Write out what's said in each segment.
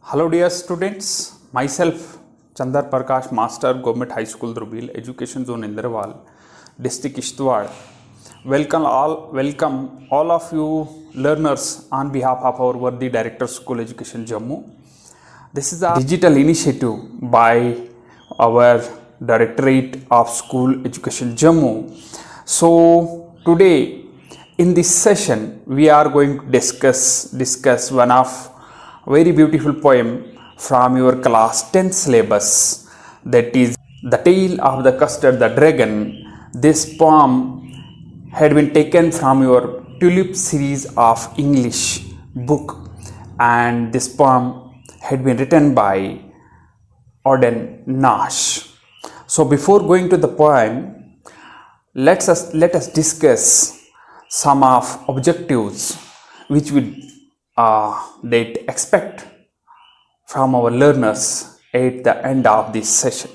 Hello dear students, myself Chandar Prakash, Master, Government High School, Drubil, Education Zone, Indrawal, District Ishtwad. Welcome all of you learners on behalf of our worthy Director School Education Jammu. This is a digital initiative by our Directorate of School Education Jammu. So today in this session we are going to discuss one of very beautiful poem from your class 10 syllabus, that is The Tale of the Custard the Dragon. This poem had been taken from your Tulip series of English book, and this poem had been written by Auden Nash. So before going to the poem, let us discuss some of objectives which they expect from our learners at the end of this session.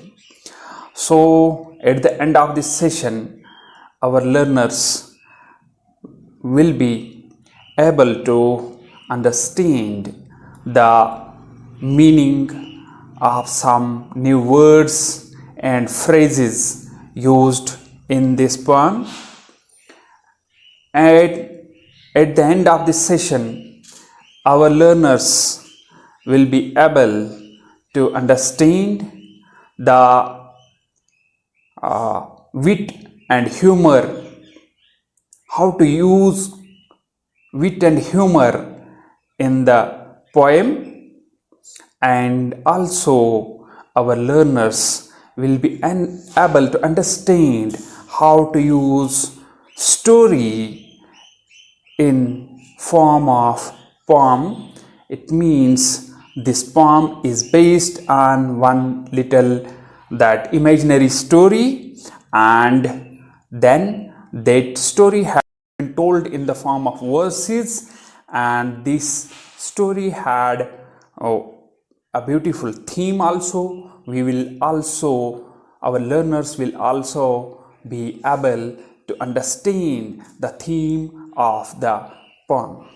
So at the end of this session, our learners will be able to understand the meaning of some new words and phrases used in this poem. And at the end of this session, our learners will be able to understand the wit and humor, how to use wit and humor in the poem, and also our learners will be able to understand how to use story in form of poem. It means this poem is based on one little that imaginary story, and then that story has been told in the form of verses, and this story had a beautiful theme also. Our learners will also be able to understand the theme of the poem.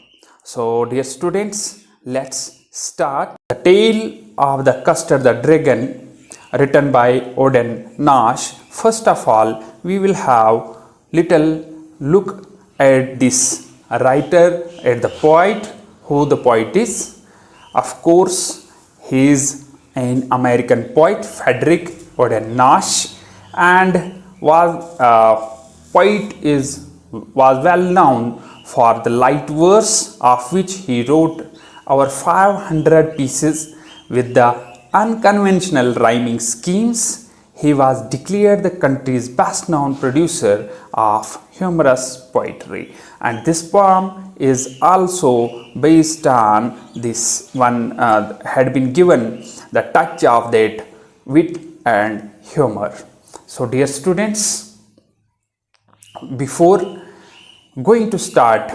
So dear students, let's start. The Tale of the Custard the Dragon, written by Auden Nash. First of all, we will have little look at this writer, at the poet, who the poet is. Of course, he is an American poet, Frederick Auden Nash, and poet was well known for the light verse, of which he wrote over 500 pieces with the unconventional rhyming schemes. He was declared the country's best known producer of humorous poetry, and this poem is also based on this one, had been given the touch of that wit and humor. So dear students, before going to start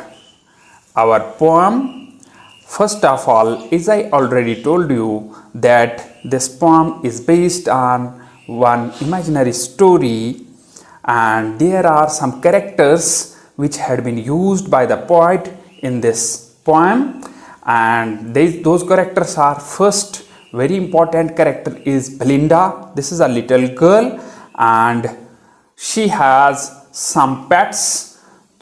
our poem, first of all, as I already told you, that this poem is based on one imaginary story, and there are some characters which had been used by the poet in this poem, and those characters are: first, very important character is Belinda. This is a little girl, and she has some pets.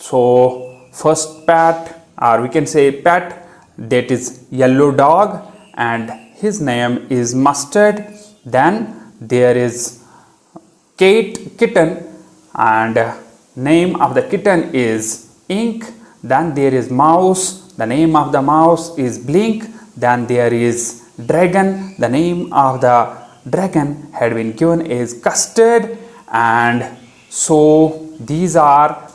So first pet, or we can say pet, that is yellow dog, and his name is Mustard. Then there is kitten, and name of the kitten is Ink. Then there is mouse, the name of the mouse is Blink. Then there is dragon, the name of the dragon had been given as Custard. And so these are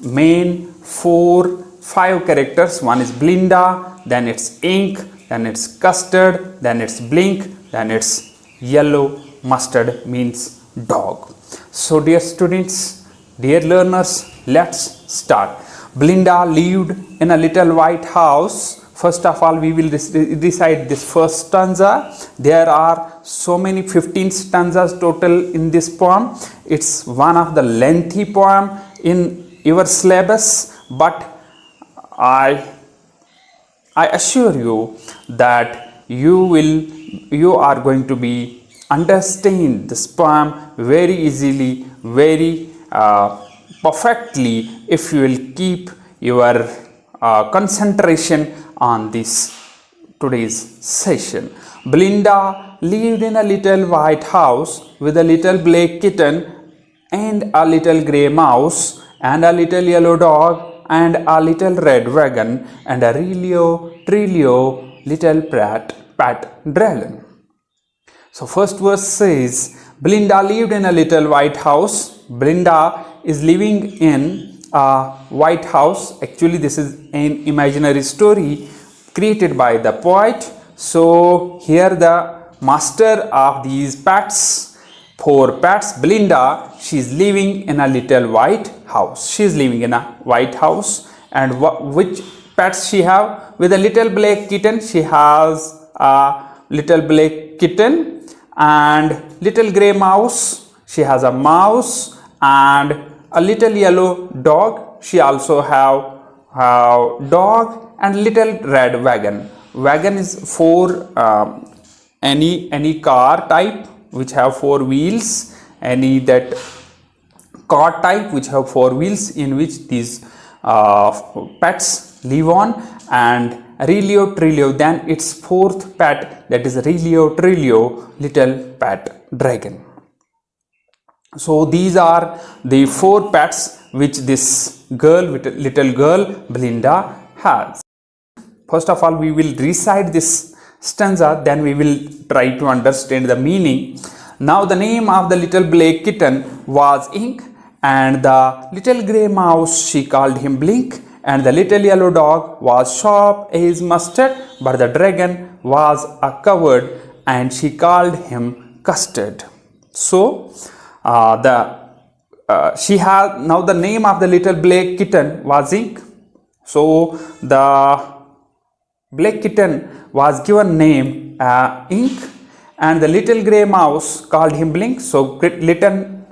main 5 characters. One is Belinda, then it's Ink, then it's Custard, then it's Blink, then it's yellow mustard, means dog. So dear students, dear learners, let's start. Belinda lived in a little white house. First of all, we will recite this first stanza. There are so many 15 stanzas total in this poem. It's one of the lengthy poem in your syllabus, but I assure you that you are going to be understand this poem very easily, very perfectly, if you will keep your concentration on this today's session. Belinda lived in a little white house with a little black kitten and a little grey mouse and a little yellow dog and a little red wagon and a trilio little pat dragon. So first verse says, Belinda lived in a little white house. Belinda is living in a white house. Actually, this is an imaginary story created by the poet. So here the master of these pets, 4 pets, Belinda, she is living in a little white house. She is living in a white house. And which pets she have? With a little black kitten, she has a little black kitten, and little grey mouse, she has a mouse, and a little yellow dog, she also have dog, and little red wagon. Wagon is for any car type which have 4 wheels, any that car type which have 4 wheels, in which these pets live on. And trilio, then its 4th pet, that is trilio little pet dragon. So these are the 4 pets which this little girl Belinda has. First of all, we will recite this stanza, then we will try to understand the meaning. Now the name of the little black kitten was Ink, and the little grey mouse, she called him Blink, and the little yellow dog was sharp as mustard, but the dragon was a coward, and she called him Custard. So she had, now the name of the little black kitten was Ink. So the black kitten was given name Ink, and the little grey mouse called him Blink. So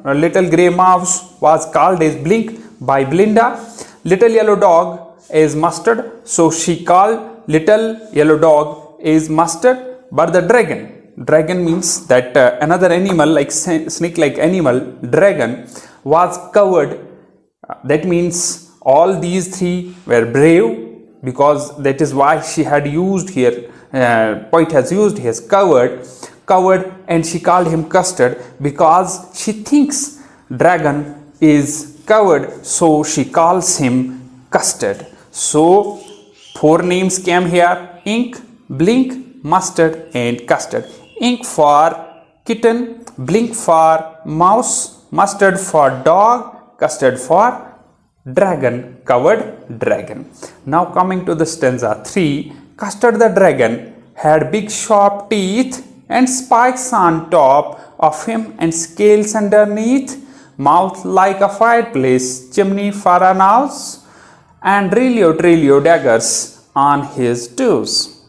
little grey mouse was called as Blink by Belinda. Little yellow dog is Mustard, so she called little yellow dog is Mustard. But the dragon means that another animal, like snake like animal, dragon, was covered. That means all these 3 were brave, because that is why she had used here, poet has used here covered, and she called him Custard because she thinks dragon is covered, so she calls him Custard. So 4 names came here: Ink, Blink, Mustard, and Custard. Ink for kitten, Blink for mouse, Mustard for dog, Custard for dragon, covered dragon. Now coming to the stanza 3, Custard the dragon had big sharp teeth and spikes on top of him and scales underneath, mouth like a fireplace, chimney for a nose, and trilio daggers on his toes.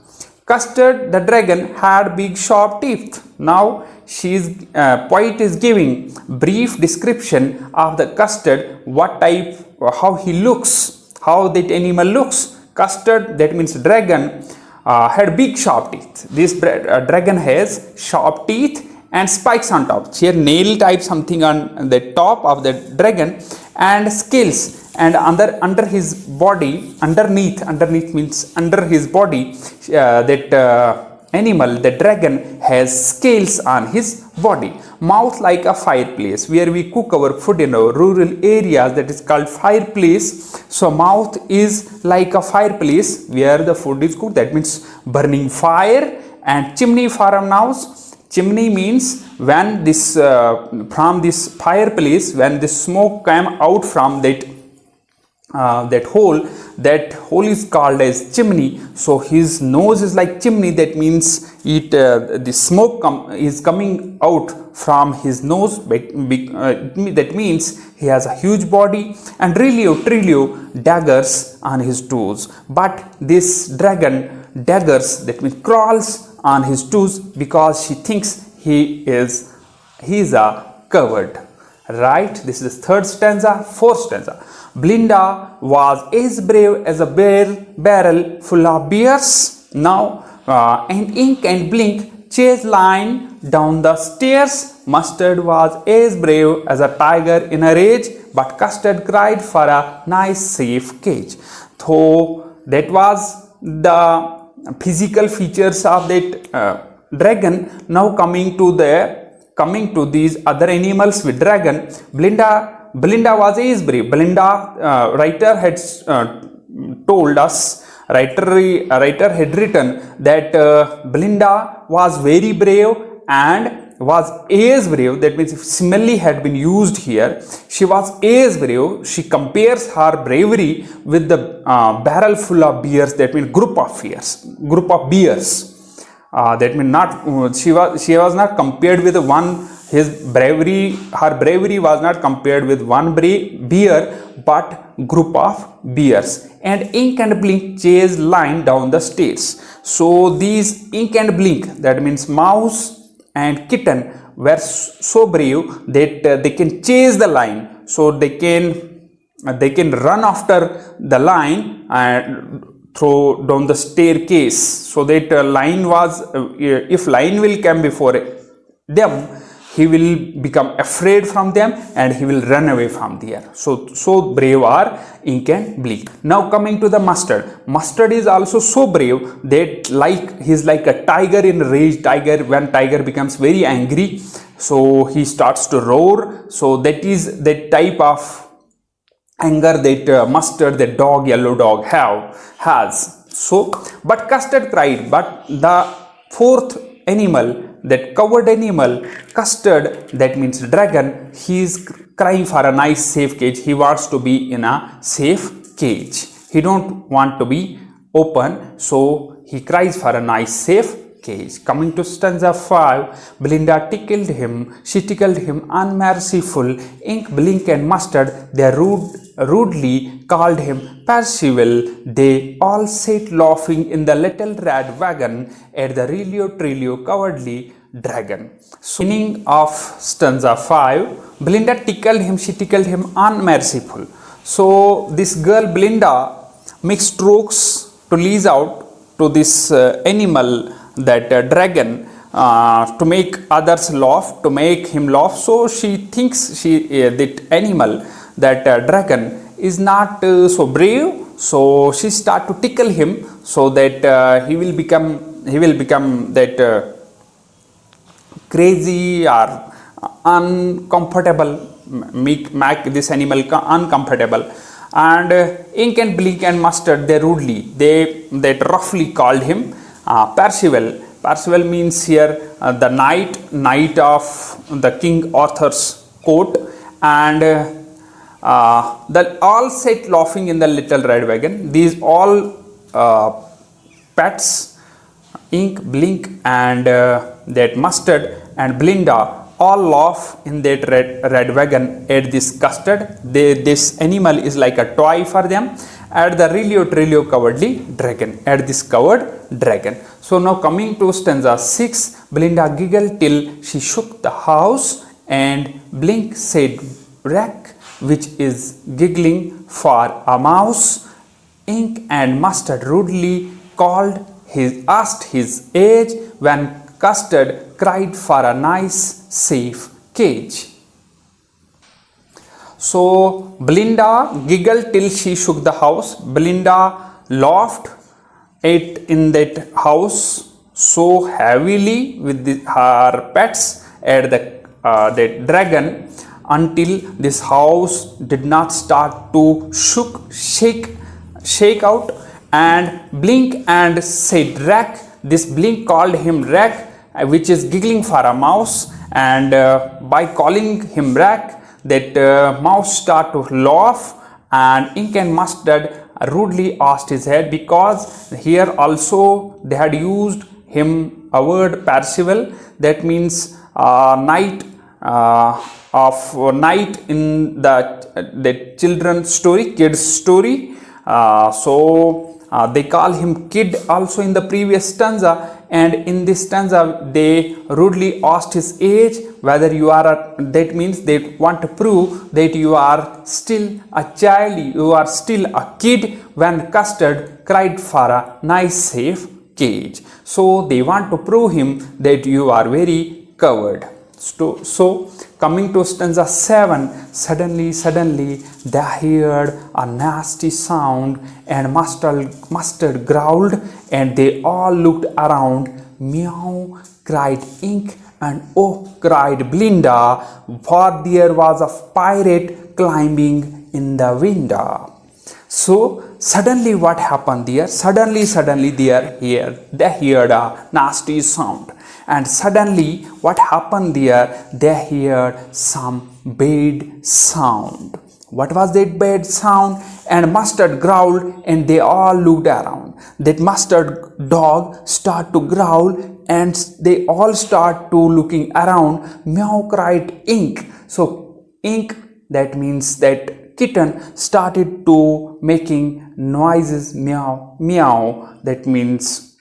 Custard the dragon had big sharp teeth. Now poet is giving brief description of the custard, what type, how he looks, how that animal looks. Custard, that means dragon, had big sharp teeth. This dragon has sharp teeth and spikes on top. Here nail type something on the top of the dragon, and scales. And under his body, underneath means under his body, animal, the dragon, has scales on his body. Mouth like a fireplace, where we cook our food in our rural areas, that is called fireplace. So mouth is like a fireplace where the food is cooked, that means burning fire. And chimney for a nose. Chimney means when this from this fireplace, when the smoke came out from that hole is called as chimney. So his nose is like chimney, that means the smoke is coming out from his nose, that means he has a huge body. And trilio daggers on his toes, but this dragon daggers, that means crawls on his toes, because she thinks he is a coward. Right? This is the 3rd stanza. 4th stanza. Belinda was as brave as a barrel full of beers. Now and ink and blink chase line down the stairs. Mustard was as brave as a tiger in a rage, but Custard cried for a nice safe cage. So that was the physical features of that dragon. Now coming to these other animals with dragon, Belinda was as brave. Belinda, writer had told us, writer had written that Belinda was very brave and was as brave. That means if simile had been used here, she was as brave. She compares her bravery with the barrel full of bears. That means group of bears. That means not she was not compared with one. Her bravery was not compared with one bear, but group of bears. And ink and blink chase line down the stairs. So these ink and blink, that means mouse and kitten, were so brave that they can chase the line. So they can run after the line and throw down the staircase. So that line was, if line will come before them, he will become afraid from them and he will run away from there. So brave are ink and blink. Now coming to the mustard. Mustard is also so brave that he's like a tiger in a rage. When tiger becomes very angry, so he starts to roar. So that is that type of anger that Mustard, the dog, yellow dog, has. So, but Custard cried. But the fourth animal, that covered animal, Custard, that means dragon, he is crying for a nice safe cage. He wants to be in a safe cage. He don't want to be open, so he cries for a nice safe cage. Coming to stanza 5, Belinda tickled him, she tickled him unmerciful. Ink, blink and mustard, they rudely called him Percival. They all sat laughing in the little red wagon at the Trilio cowardly dragon. So, meaning of stanza 5, Belinda tickled him, she tickled him unmerciful. So this girl Belinda makes strokes to lease out to this animal, that dragon, to make others laugh, to make him laugh. So she thinks that animal, that dragon, is not so brave. So she start to tickle him so that he will become that crazy or uncomfortable, make this animal uncomfortable. And ink and blink and mustard, they roughly called him Percival. Percival means here the knight of the King Arthur's court. And all sat laughing in the little red wagon. These all pets, ink, blink and that mustard and Belinda, all laugh in that red wagon at this custard. This animal is like a toy for them, at the Trilio cowardly dragon, at this coward dragon. So now coming to stanza 6, Belinda giggled till she shook the house, and blink said rack, which is giggling for a mouse. Ink and mustard rudely asked his age, when Custard cried for a nice safe cage. So Belinda giggled till she shook the house. Belinda laughed in that house so heavily with her pets at the dragon, until this house did not start to shake out. And blink and said rack. This blink called him rack, which is giggling for a mouse. And by calling him rack, that mouse start to laugh. And ink and mustard rudely asked his head, because here also they had used him a word Percival, that means knight in the children's story, kids story. They call him kid also in the previous stanza, and in this stanza they rudely asked his age, whether you are that means they want to prove that you are still a child, you are still a kid, when Custard cried for a nice safe cage. So they want to prove him that you are very coward. So coming to stanza 7, suddenly they heard a nasty sound, and mustard growled, and they all looked around. Meow, cried Ink, and oh, cried Belinda, for there was a pirate climbing in the window. So suddenly what happened there? Suddenly they heard a nasty sound. And suddenly what happened there? They heard some bad sound. What was that bad sound? And mustard growled, and they all looked around. That mustard dog start to growl, and they all start to looking around. Meow, cried Ink. So Ink, that means that kitten, started to making noises. Meow, meow, that means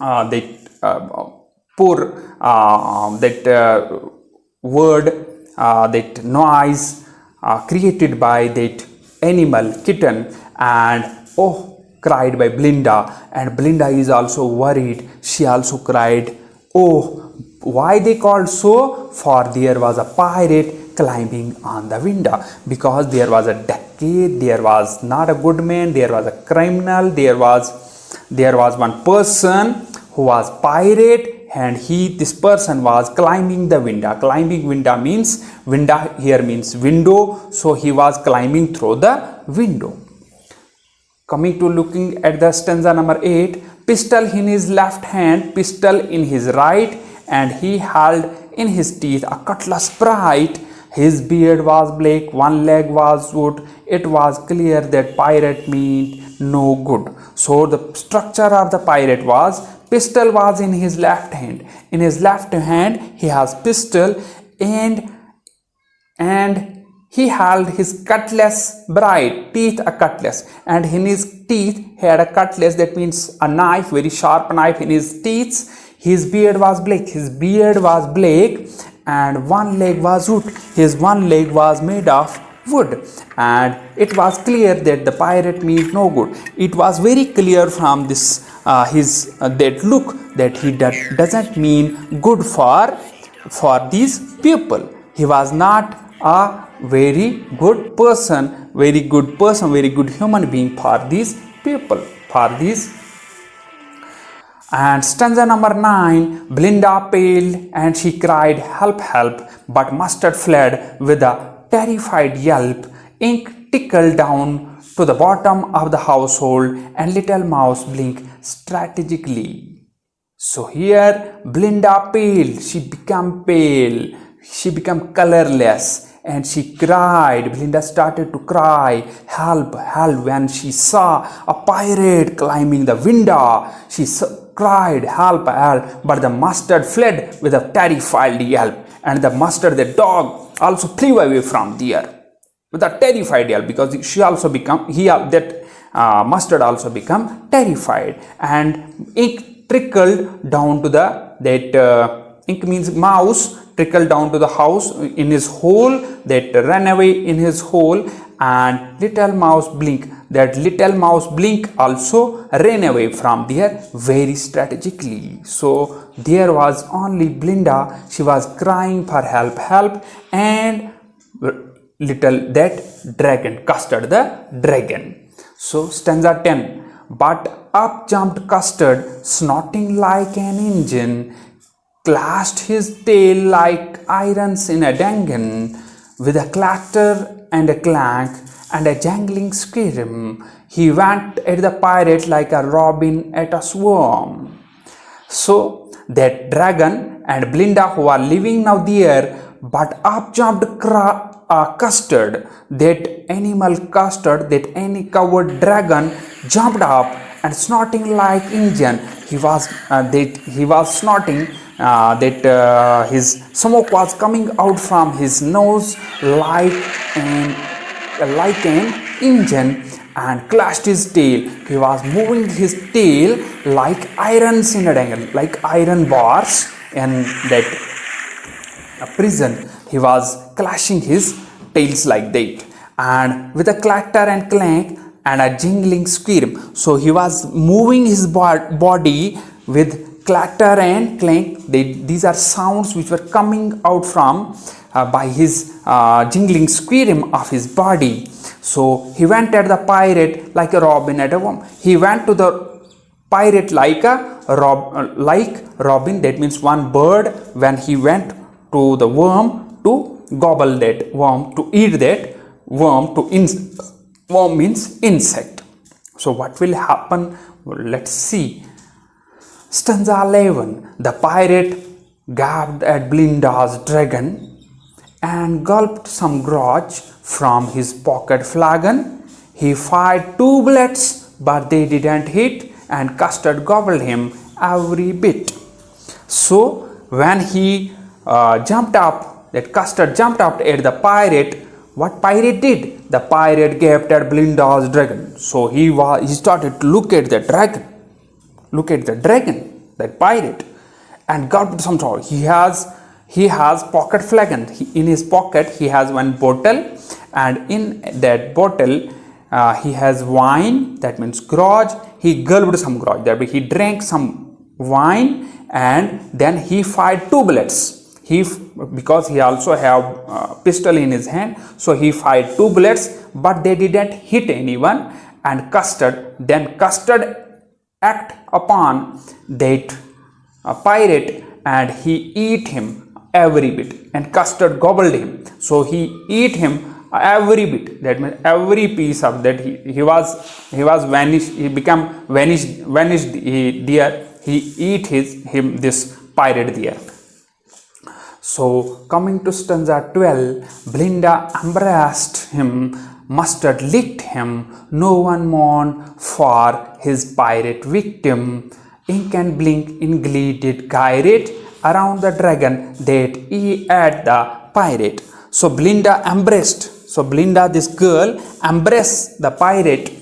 word, that noise created by that animal kitten. And oh, cried by Belinda, and Belinda is also worried. She also cried, oh, why they called so? For there was a pirate climbing on the window, because there was a decade, there was not a good man, there was a criminal, there was one person who was pirate, and this person was climbing the window. Climbing window means, window here means window, so he was climbing through the window. Coming to looking at the stanza number 8, pistol in his left hand, pistol in his right, and he held in his teeth a cutlass bright. His beard was black, one leg was wood. It was clear that pirate meant no good. So the structure of the pirate was, pistol was in his left hand. In his left hand he has pistol, and he held his cutlass bright, teeth a cutlass, and in his teeth he had a cutlass, that means a knife, very sharp knife in his teeth. His beard was black, and one leg was wood. His one leg was made of wood, and it was clear that the pirate meant no good. It was very clear from this that look that he doesn't mean good for these people. He was not a very good person, very good human being for these people, for these. And stanza number 9, Belinda paled, and she cried, help, help, but Mustard fled with a terrified yelp. Ink tickled down to the bottom of the household, and little mouse blinked strategically. So here Belinda paled, she became pale, she became colorless, and she cried. Belinda started to cry, help, help, when she saw a pirate climbing the window. She cried, help, help, but the Mustard fled with a terrified yelp, and the Mustard, the dog, also flew away from there with a terrified yelp, because she also become, Mustard also become terrified. And Ink trickled down to Ink means mouse, trickled down to the house in his hole, that ran away in his hole. And little mouse blink, that little mouse blink also ran away from there very strategically. So there was only Belinda, she was crying for help, help, and little that dragon, Custard the dragon. So stanza 10, but up jumped Custard, snorting like an engine, clashed his tail like irons in a dungeon, with a clatter and a clank and a jangling scream. He went at the pirate like a robin at a swarm. So that dragon and Belinda, who are living now there, but up jumped Custard, that animal Custard, that any coward dragon, jumped up and snorting like engine. He was snorting, his smoke was coming out from his nose like an engine, and clashed his tail. He was moving his tail like irons in a dangle, like iron bars in that prison. He was clashing his tails like that, and with a clatter and clank and a jingling scream. So he was moving his body with clatter and clank. These are sounds which were coming out from by his jingling scream of his body. So he went at the pirate like a robin at a worm. He went to the pirate like robin, that means one bird, when he went to the worm to gobble that worm, to eat that worm. Worm means insect. So what will happen? Let's see. Stanza 11. The pirate gaped at Belinda's dragon and gulped some grog from his pocket flagon. He fired 2 bullets, but they didn't hit, and custard gobbled him every bit. So when he jumped up, that custard jumped up at the pirate, what pirate did? The pirate gaped at Belinda's dragon. So he started to look at the dragon, that pirate, and gulped some more. He has pocket flagon. In his pocket he has one bottle, and in that bottle he has wine, that means grog. He gulped some grog, that means he drank some wine, and then he fired 2 bullets. Because he also have pistol in his hand, so he fired 2 bullets, but they didn't hit anyone. And custard act upon that pirate, and he eat him every bit, and custard gobbled him. So he eat him every bit, that means every piece of that. He was vanished. He become vanished there. He eat this pirate there. So coming to stanza 12, Belinda embraced him, mustard licked him, no one mourned for his pirate victim. Ink and blink in glee did gyrate around the dragon that he ate the pirate. So Belinda this girl embraced the pirate.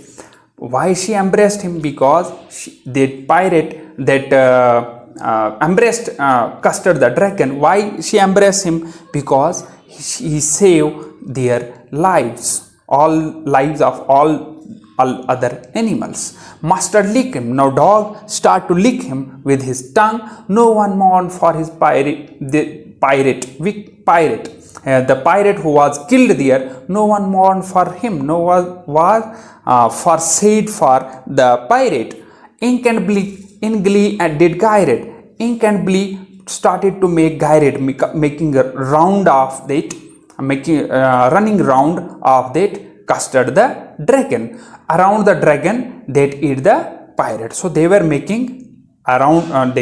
Why she embraced him? Because the pirate embraced Custard the dragon. Why she embraced him? Because he saved their lives, all lives of all other animals. Mustard licked him. Now dog start to lick him with his tongue. No one mourned for his pirate. The pirate who was killed there, no one mourned for him. No one was for said for the pirate. Ink and blink in glee and did gyrate. Ink and Blee started to make gyrate, making a round of that, running round of that Custard the dragon. Around the dragon that eat the pirate. So they were making rounds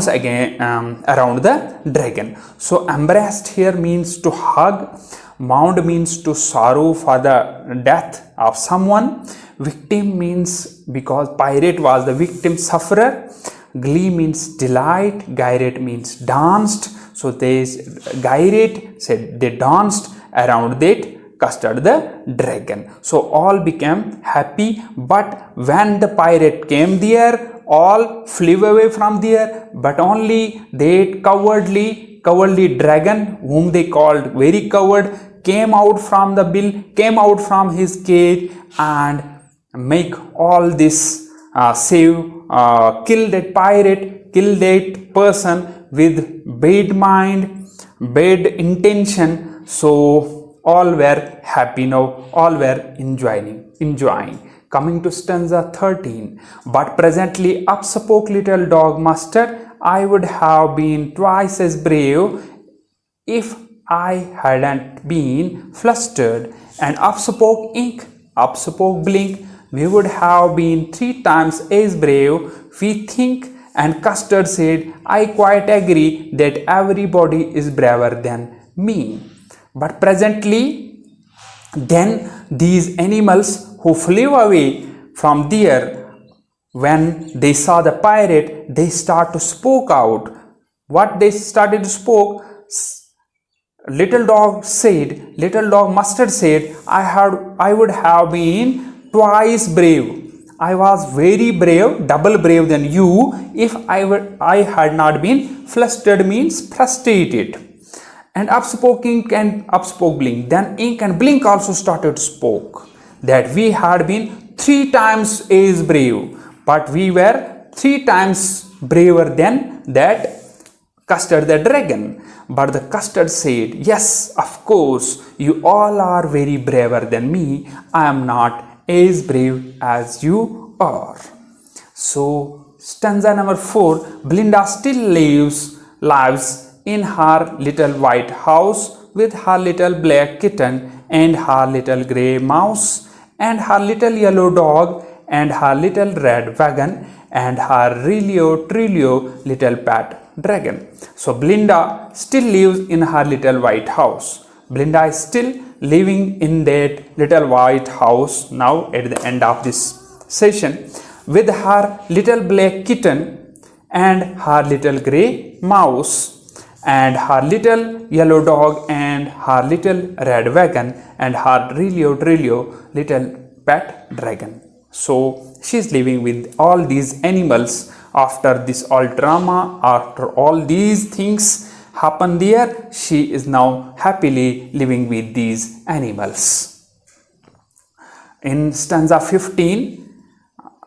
again around the dragon. So embraced here means to hug. Mourned means to sorrow for the death of someone. Victim means because pirate was the victim sufferer. Glee means delight. Gyrate means danced. So they gyrate said they danced around that Custard the dragon. So all became happy, but when the pirate came there, all flew away from there, but only that cowardly dragon, whom they called very coward, came out from the came out from his cage and make all this kill that pirate, kill that person with bad mind, bad intention. So all were happy now, all were enjoying. Coming to stanza 13. But presently Upspoke little dog Mustard, I would have been twice as brave if I hadn't been flustered. And Upspoke ink, Upspoke blink, we would have been 3 times as brave, we think. And Custard said, I quite agree that everybody is braver than me. But presently, then these animals who flew away from there, when they saw the pirate, they start to spoke out. What they started to spoke? Little dog Mustard said, I would have been twice brave. I was very brave, double brave than you, if I had not been flustered means frustrated. And Upspoke ink and Upspoke blink. Then ink and blink also started to spoke that we had been 3 times as brave. but we were 3 times braver than that Custard the dragon. But the Custard said, yes, of course, you all are very braver than me. I am not as brave as you are. So, stanza number 4, Belinda still lives in her little white house with her little black kitten and her little grey mouse and her little yellow dog and her little red wagon and her Trilio little pet dragon. So Belinda still lives in her little white house. Belinda is still living in that little white house now at the end of this session with her little black kitten and her little grey mouse and her little yellow dog and her little red wagon and her Trilio little pet dragon. So she is living with all these animals. After this all drama, after all these things happen there, she is now happily living with these animals. In stanza 15,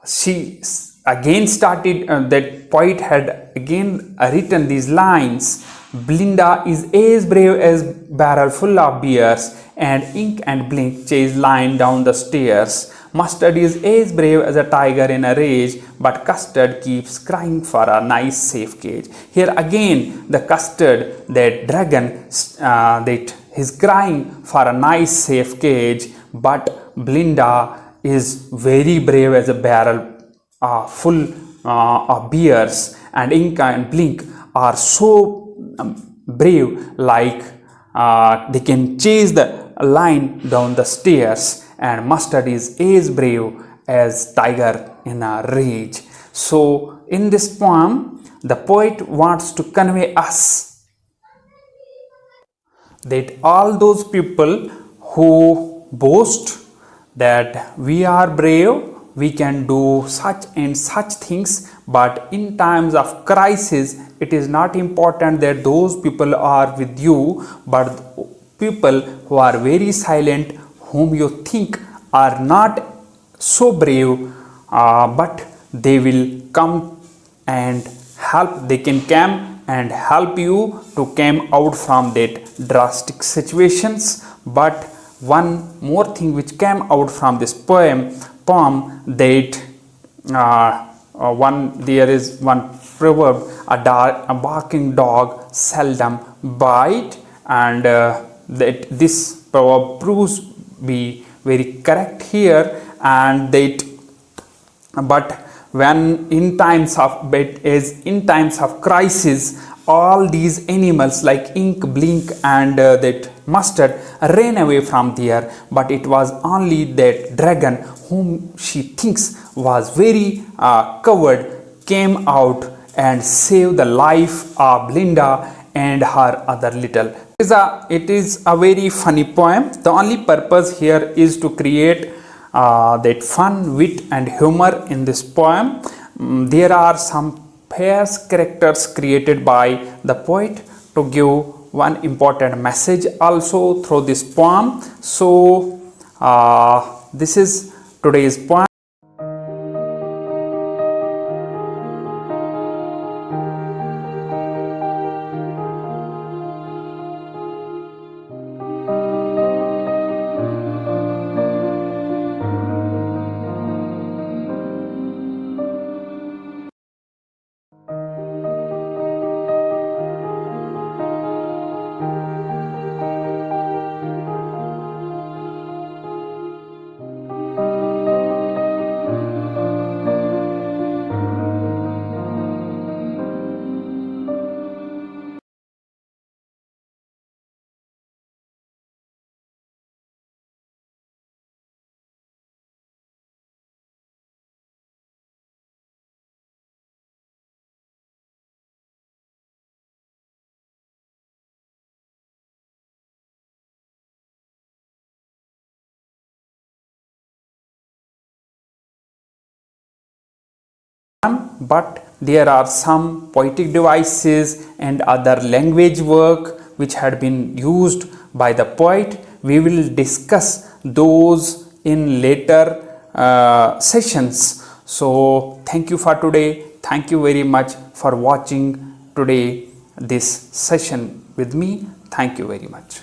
she again started, that poet had again written these lines. Belinda is as brave as barrel full of beers, and ink and blink chase line down the stairs. Mustard is as brave as a tiger in a rage, but Custard keeps crying for a nice safe cage. Here again the Custard, that dragon, that is crying for a nice safe cage, but Belinda is very brave as a barrel full of beers, and ink and blink are so brave, like they can chase the line down the stairs, and Mustard is as brave as tiger in a rage. So in this poem the poet wants to convey us that all those people who boast that we are brave, we can do such and such things, but in times of crisis it is not important that those people are with you, but people who are very silent, whom you think are not so brave, but they will come and help, they can come and help you to come out from that drastic situations. But one more thing which came out from this poem that there is one proverb, a barking dog seldom bite, and that this proverb proves be very correct here, and that but when in times of crisis, all these animals like ink, blink and that Mustard ran away from there, but it was only that dragon whom she thinks was very coward came out and saved the life of Belinda and her other little. It is a very funny poem. The only purpose here is to create that fun, wit and humor in this poem. There are some fierce characters created by the poet to give one important message also through this poem. So this is today's poem. But there are some poetic devices and other language work which had been used by the poet. We will discuss those in later sessions. So thank you for today. Thank you very much for watching today this session with me. Thank you very much.